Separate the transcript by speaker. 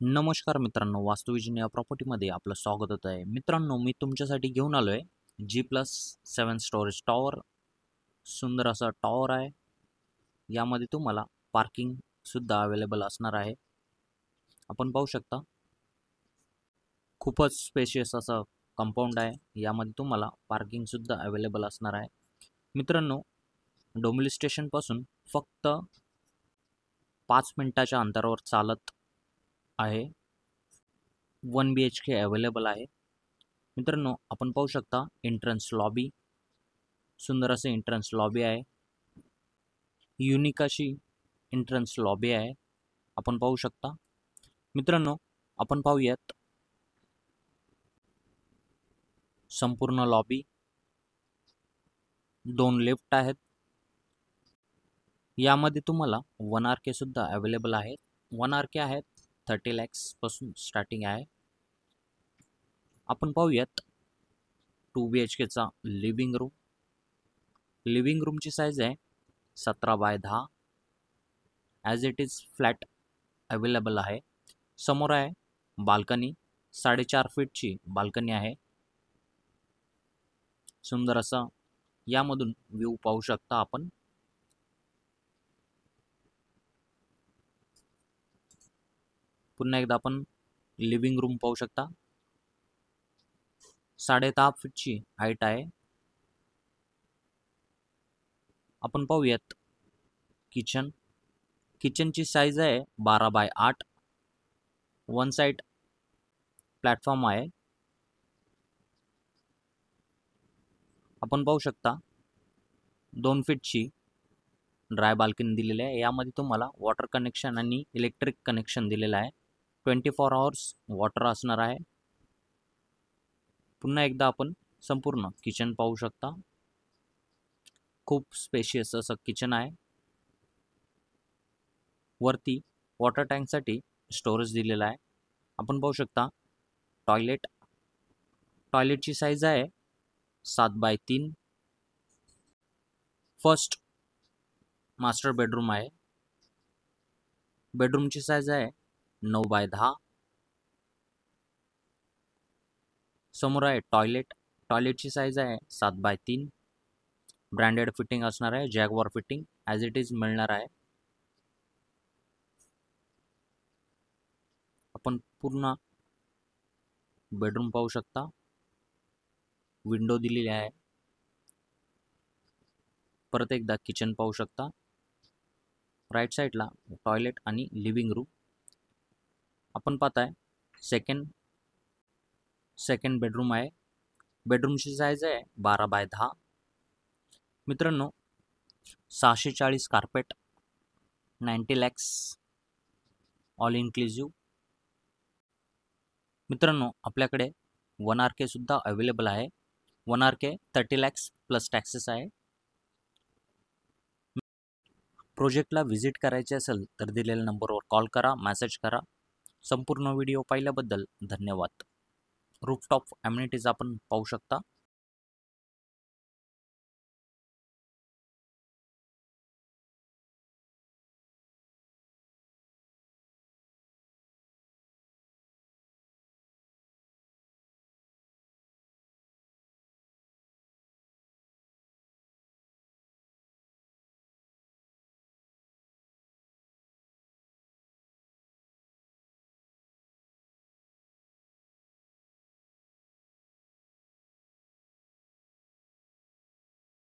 Speaker 1: नमस्कार मित्रांनो, वास्तुविजन या प्रॉपर्टीमध्ये आपलं स्वागत होत आहे. मित्रांनो, मी तुमच्यासाठी घेऊन आलो आहे G+7 स्टोरेज टॉवर. सुंदर असा टॉवर आहे. यामध्ये तुम्हाला पार्किंगसुद्धा अवेलेबल असणार आहे. आपण पाहू शकता, खूपच स्पेशियस असं कंपाऊंड आहे. यामध्ये तुम्हाला पार्किंगसुद्धा अवेलेबल असणार आहे. मित्रांनो, डोंबिवली स्टेशनपासून फक्त 5 मिनिटाच्या अंतरावर चालत आहे. 1 BHK अवेलेबल आहे. मित्रांनो, आपण पाहू शकता एंट्रन्स लॉबी, सुंदर असे एंट्रन्स लॉबी आहे. युनिक अशी एंट्रन्स लॉबी आहे, आपण पाहू शकता. मित्रांनो, आपण पाहूयात संपूर्ण लॉबी. 2 लिफ्ट आहेत. यामध्ये तुम्हाला 1 RK सुद्धा अवेलेबल आहे. 1 RK आहेत, 30 lakhs पासून स्टार्टिंग आहे. आपण पाहूयात 2 BHKचा लिव्हिंग रूम. लिव्हिंग रूमची साईज आहे 17x10. As it is flat available आहे. समोर आहे बाल्कनी, 4.5 फीटची बाल्कनी आहे. सुंदर असा यामधून व्ह्यू पाहू शकता आपण. पुन्हा एकदा आपण लिव्हिंग रूम पाहू शकता. 10.5 फीटची हाईट आहे. आपण पाहूयात किचन. किचनची साईज आहे 12x8. 1 साईड प्लॅटफॉर्म आहे. आपण पाहू शकता 2 फीटची ड्राय बाल्कनी दिलेली आहे. यामध्ये तुम्हाला वॉटर कनेक्शन आणि इलेक्ट्रिक कनेक्शन दिलेलं आहे. 24 hours वॉटर असणार आहे. पुन्हा एकदा आपण संपूर्ण किचन पाहू शकता. खूप स्पेशियस असं किचन आहे. वरती वॉटर टँकसाठी स्टोरेज दिलेला आहे. आपण पाहू शकता टॉयलेट. टॉयलेटची साईज आहे 7x3. फर्स्ट मास्टर बेडरूम आहे. बेडरूमची साईज आहे 9x10. समोर आहे टॉयलेट. टॉयलेटची साईज आहे 7x3. ब्रँडेड फिटिंग असणार आहे, Jaguar fitting as it is मिळणार आहे. आपण पूर्ण बेडरूम पाहू शकता. विंडो दिलेली आहे. परत एकदा किचन पाहू शकता. राईट साईडला टॉयलेट आणि लिव्हिंग रूम. आपण पाहताय सेकंड बेडरूम आहे. बेडरूमची साईज आहे 12x10. मित्रांनो, 640 कार्पेट, 90 lakhs ऑल इन्क्लुझिव्ह. मित्रांनो, आपल्याकडे 1 RK सुद्धा अवेलेबल आहे. 1 RK 30 lakhs प्लस टॅक्सेस आहे. प्रोजेक्टला व्हिजिट करायचे असेल तर दिलेल्या नंबरवर कॉल करा, मेसेज करा. संपूर्ण व्हिडिओ पाहिल्याबद्दल धन्यवाद. रूफटॉप ॲम्युनिटीज आपण पाहू शकता.